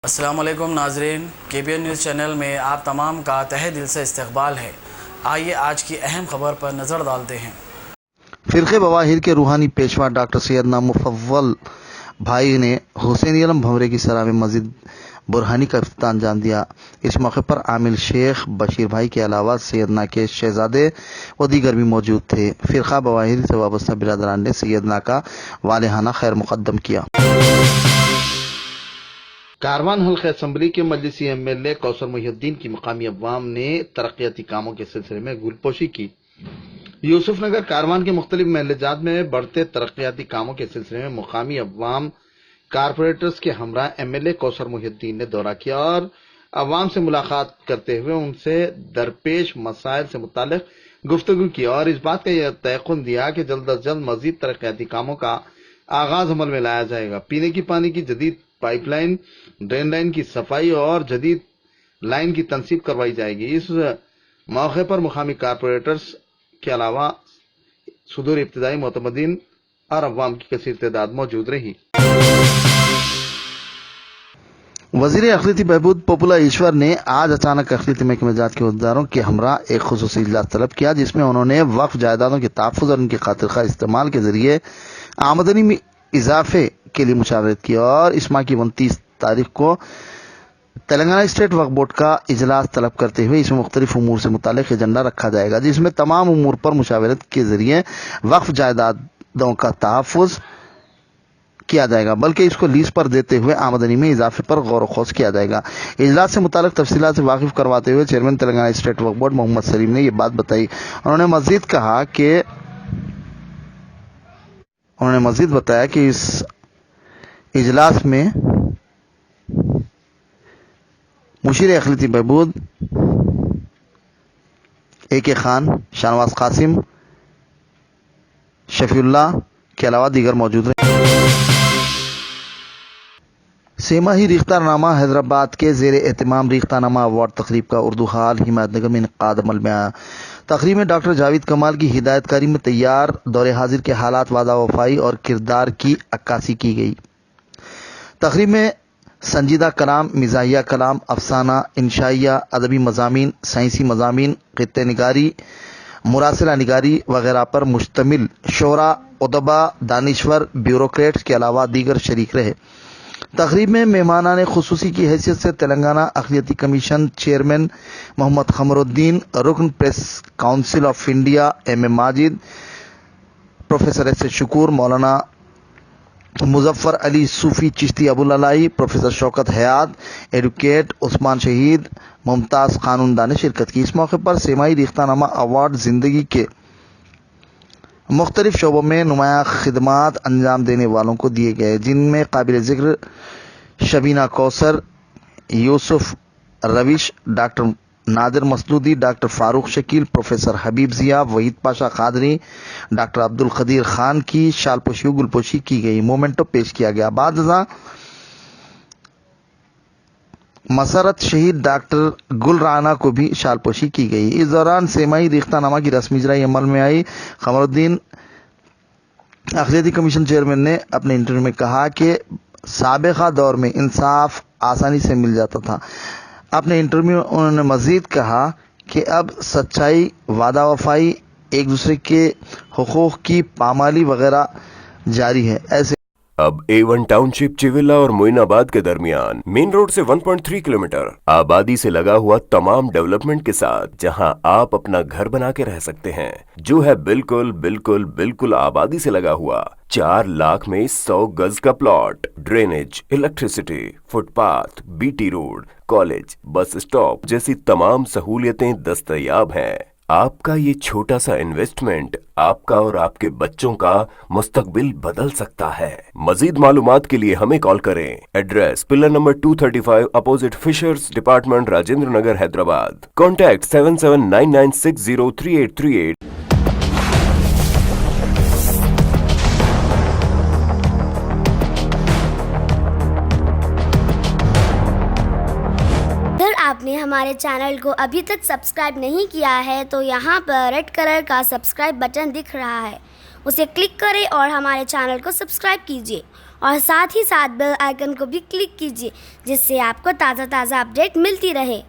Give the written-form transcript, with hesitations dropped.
السلام علیکم ناظرین، KBN نیوز چینل میں آپ تمام کا تہہ دل سے استقبال ہے۔ آئیے آج کی اہم خبر پر نظر ڈالتے ہیں۔ فرقے بواہیر کے روحانی پیشوا ڈاکٹر سیدنا مفضل بھائی نے حسین علم بھنورے کی سرا میں مسجد برہانی کا افتتاح انجام دیا۔ اس موقع پر عامل شیخ بشیر بھائی کے علاوہ سیدنا کے شہزادے و دیگر بھی موجود تھے۔ فرقہ بواہیر سے وابستہ برادران نے سیدنا کا والہانہ خیر مقدم کیا۔ کاروان حلقہ اسمبلی کے مجلسی MLA کوثر محی الدین کی مقامی عوام نے ترقیاتی کاموں کے سلسلے میں گلپوشی کی۔ یوسف نگر کاروان کے مختلف محلے جات میں بڑھتے ترقیاتی کاموں کے سلسلے میں مقامی عوام کارپوریٹرز کے ہمراہ MLA کوثر محی الدین نے دورہ کیا اور عوام سے ملاقات کرتے ہوئے ان سے درپیش مسائل سے متعلق گفتگو کی اور اس بات کا یہ تیقن دیا کہ جلد از جلد مزید ترقیاتی کاموں کا آغاز عمل میں لایا جائے گا۔ پینے کی پانی کی جدید پائپ لائن، ڈرین لائن کی صفائی اور جدید لائن کی تنصیب کروائی جائے گی۔ اس موقع پر مقامی کارپوریٹرز کے علاوہ صدور ابتدائی معتمدین اور عوام کی کثیر تعداد موجود رہی۔ وزیر اقلیتی بہبود پوپولا ایشور نے آج اچانک اقلیتی محکمہ جات کے عہدیداروں کے ہمراہ ایک خصوصی اجلاس طلب کیا، جس میں انہوں نے وقف جائیدادوں کے تحفظ اور ان کی خاطر خواہ استعمال کے ذریعے آمدنی میں اضافے کے لیے مشاورت کی اور اس ماہ کی 29 تاریخ کو تلنگانہ اسٹیٹ وقف بورڈ کا اجلاس طلب کرتے ہوئے اس میں مختلف امور سے متعلق ایجنڈا رکھا جائے گا، جس میں تمام امور پر مشاورت کے ذریعے وقف جائیدادوں کا تحفظ کیا جائے گا، بلکہ اس کو لیز پر دیتے ہوئے آمدنی میں اضافے پر غور و خوض کیا جائے گا۔ اجلاس سے متعلق تفصیلات سے واقف کرواتے ہوئے چیئرمین تلنگانہ اسٹیٹ وقف بورڈ محمد سلیم نے یہ بات بتائی۔ انہوں نے مزید بتایا کہ اس اجلاس میں مشیر اقلیتی بہبود AK خان، شاہنواز قاسم، شفیع اللہ کے علاوہ دیگر موجود رہے۔ سیماہی ریختہ نامہ حیدرآباد کے زیر اہتمام ریختہ نامہ ایوارڈ تقریب کا اردو حال ہمایت نگر میں انعقاد عمل میں آیا۔ تقریب میں ڈاکٹر جاوید کمال کی ہدایت کاری میں تیار دور حاضر کے حالات، وعدہ وفائی اور کردار کی عکاسی کی گئی۔ تقریب میں سنجیدہ کلام، مزاحیہ کلام، افسانہ، انشائیہ، ادبی مضامین، سائنسی مضامین، خطے نگاری، مراسلہ نگاری وغیرہ پر مشتمل شعراء، ادباء، دانشور، بیوروکریٹس کے علاوہ دیگر شریک رہے۔ تقریب میں مہمانان خصوصی کی حیثیت سے تلنگانہ اقلیتی کمیشن چیئرمین محمد قمر الدین، رکن press council of India MM Majid, professor S Shakoor, Maulana Muzaffar Ali Sufi Chishti Abululai, professor شوکت حیات، ایڈوکیٹ عثمان شہید، ممتاز قانون دان نے شرکت کی۔ اس موقع پر سیمائی ریختہ نامہ ایوارڈ زندگی کے مختلف شعبوں میں نمایاں خدمات انجام دینے والوں کو دیے گئے، جن میں قابل ذکر شبینہ کوثر، یوسف رویش، ڈاکٹر نادر مسدودی، ڈاکٹر فاروق شکیل، پروفیسر حبیب ضیاء، وحید پاشا قادری، ڈاکٹر عبدالقدیر خان کی شال پوشی و گلپوشی کی گئی، مومنٹو پیش کیا گیا۔ بعد ازاں مسرت شہید ڈاکٹر گل رانا کو بھی شال پوشی کی گئی۔ اس دوران سیمائی ریختہ نامہ کی رسمی اجرائی عمل میں آئی۔ قمر الدین اقلیتی کمیشن چیئرمین نے اپنے انٹرویو میں کہا کہ سابقہ دور میں انصاف آسانی سے مل جاتا تھا۔ اپنے انٹرویو میں انہوں نے مزید کہا کہ اب سچائی، وعدہ وفائی، ایک دوسرے کے حقوق کی پامالی وغیرہ جاری ہے۔ ایسے اب A1 ٹاؤن شپ چیولہ اور معین آباد کے درمیان مین روڈ سے 1.3 کلومیٹر آبادی سے لگا ہوا تمام ڈیولپمنٹ کے ساتھ، جہاں آپ اپنا گھر بنا کے رہ سکتے ہیں، جو ہے بالکل آبادی سے لگا ہوا۔ 4 لاکھ میں 100 گز کا plot, drainage, electricity, footpath, BT road, college, bus stop جیسی تمام سہولیتیں دستیاب ہیں۔ آپ کا یہ چھوٹا سا انویسٹمنٹ آپ کا اور آپ کے بچوں کا مستقبل بدل سکتا ہے۔ مزید معلومات کے لیے ہمیں کال کریں۔ Address pillar number 235 opposite fisheries department, Rajendra Nagar, Hyderabad. Contact 7799603838۔ اگر آپ نے ہمارے ہمارے چینل کو ابھی تک سبسکرائب نہیں کیا ہے تو یہاں پر ریڈ کلر کا سبسکرائب بٹن دکھ رہا ہے، اسے کلک کریں اور ہمارے چینل کو سبسکرائب کیجیے اور ساتھ ہی ساتھ بیل آئیکن کو بھی کلک کیجیے، جس سے آپ کو تازہ اپڈیٹ ملتی رہے۔